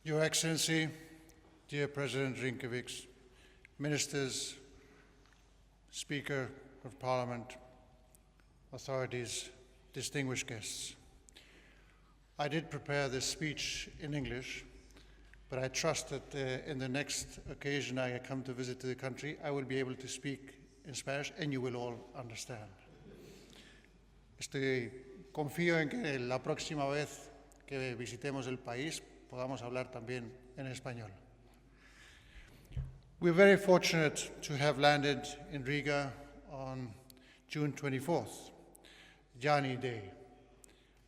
Your Excellency, dear President Rinkovic, Ministers, Speaker of Parliament, authorities, distinguished guests. I did prepare this speech in English, but I trust that in the next occasion I come to visit the country, I will be able to speak in Spanish and you will all understand. Confío en que la próxima vez que visitemos el país podamos hablar también en español. We're very fortunate to have landed in Riga on June 24th, Jāņi Day,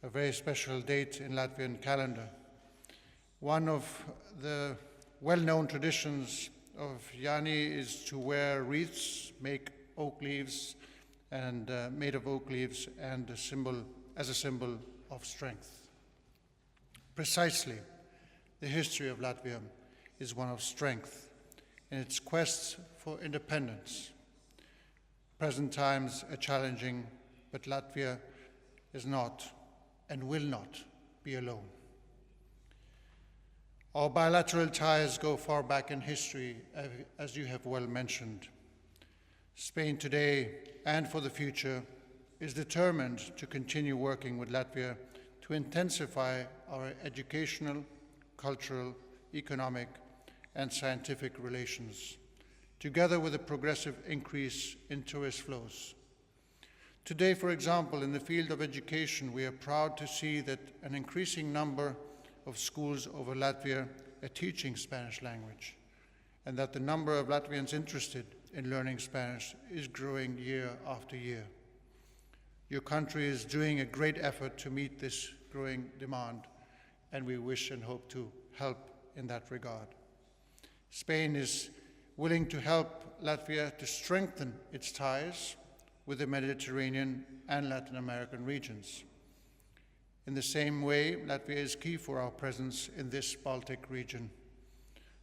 a very special date in Latvian calendar. One of the well-known traditions of Jāņi is to wear wreaths, made of oak leaves and as a symbol of strength. Precisely, the history of Latvia is one of strength in its quest for independence. Present times are challenging, but Latvia is not and will not be alone. Our bilateral ties go far back in history, as you have well mentioned. Spain today and for the future is determined to continue working with Latvia to intensify our educational, cultural, economic, and scientific relations, together with a progressive increase in tourist flows. Today, for example, in the field of education, we are proud to see that an increasing number of schools over Latvia are teaching Spanish language, and that the number of Latvians interested in learning Spanish is growing year after year. Your country is doing a great effort to meet this growing demand, and we wish and hope to help in that regard. Spain is willing to help Latvia to strengthen its ties with the Mediterranean and Latin American regions. In the same way, Latvia is key for our presence in this Baltic region.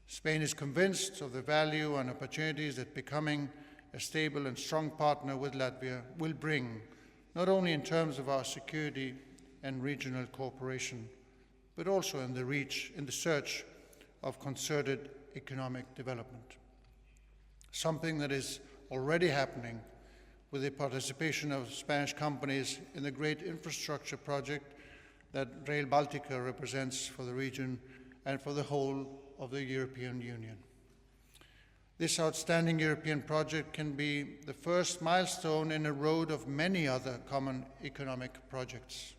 Spain is convinced of the value and opportunities that becoming a stable and strong partner with Latvia will bring, not only in terms of our security and regional cooperation, but also in the search of concerted economic development. Something that is already happening with the participation of Spanish companies in the great infrastructure project that Rail Baltica represents for the region and for the whole of the European Union. This outstanding European project can be the first milestone in a road of many other common economic projects.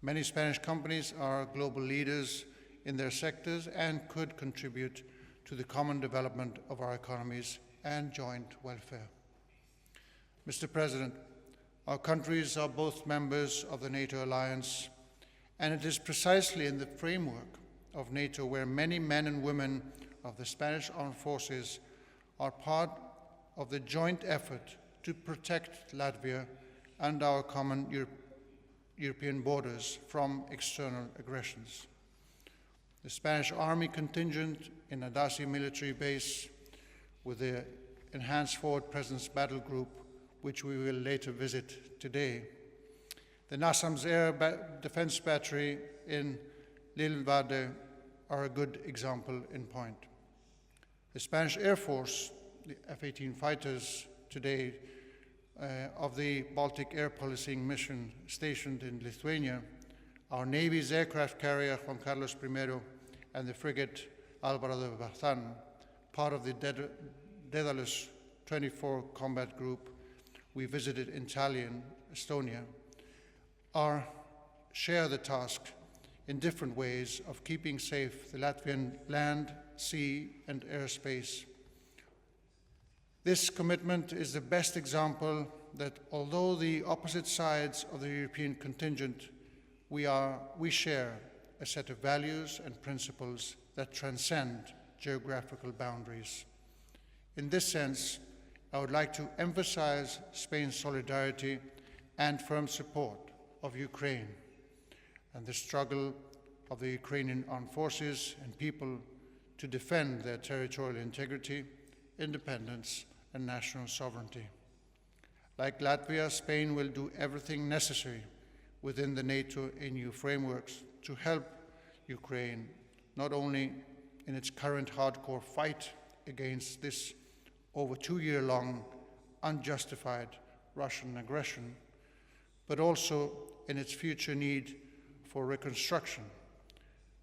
Many Spanish companies are global leaders in their sectors and could contribute to the common development of our economies and joint welfare. Mr. President, our countries are both members of the NATO alliance, and it is precisely in the framework of NATO where many men and women of the Spanish armed forces are part of the joint effort to protect Latvia and our common European borders from external aggressions. The Spanish Army contingent in Adasi military base with the Enhanced Forward Presence Battle Group, which we will later visit today. The NASAMS Air Defense Battery in Lilvade are a good example in point. The Spanish Air Force, the F-18 fighters today of the Baltic Air Policing Mission stationed in Lithuania, our Navy's aircraft carrier Juan Carlos I and the frigate Álvaro de Bazán, part of the Daedalus 24 combat group we visited in Tallinn, Estonia, share the task in different ways of keeping safe the Latvian land, sea, and airspace. This commitment is the best example that although the opposite sides of the European contingent, we share a set of values and principles that transcend geographical boundaries. In this sense, I would like to emphasize Spain's solidarity and firm support of Ukraine and the struggle of the Ukrainian armed forces and people to defend their territorial integrity, independence, and national sovereignty. Like Latvia, Spain will do everything necessary within the NATO EU frameworks to help Ukraine not only in its current hardcore fight against this over 2-year-long unjustified Russian aggression, but also in its future need for reconstruction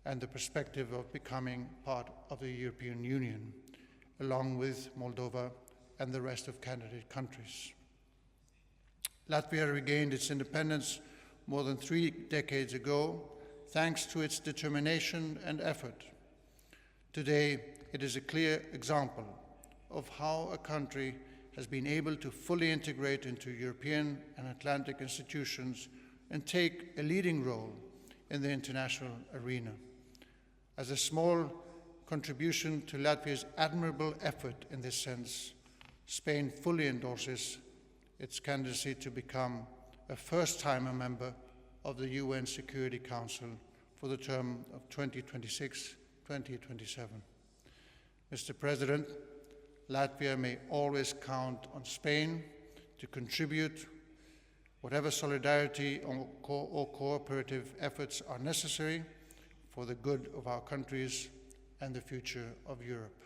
and the perspective of becoming part of the European Union, along with Moldova and the rest of candidate countries. Latvia regained its independence more than 3 decades ago, thanks to its determination and effort. Today, it is a clear example of how a country has been able to fully integrate into European and Atlantic institutions and take a leading role in the international arena. As a small contribution to Latvia's admirable effort in this sense, Spain fully endorses its candidacy to become a first-time member of the UN Security Council for the term of 2026-2027. Mr. President, Latvia may always count on Spain to contribute whatever solidarity or cooperative efforts are necessary for the good of our countries and the future of Europe.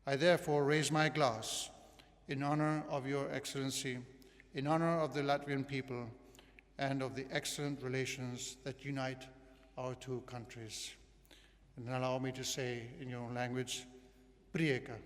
I therefore raise my glass in honor of Your Excellency, in honor of the Latvian people, and of the excellent relations that unite our 2 countries. And allow me to say in your own language, prieka.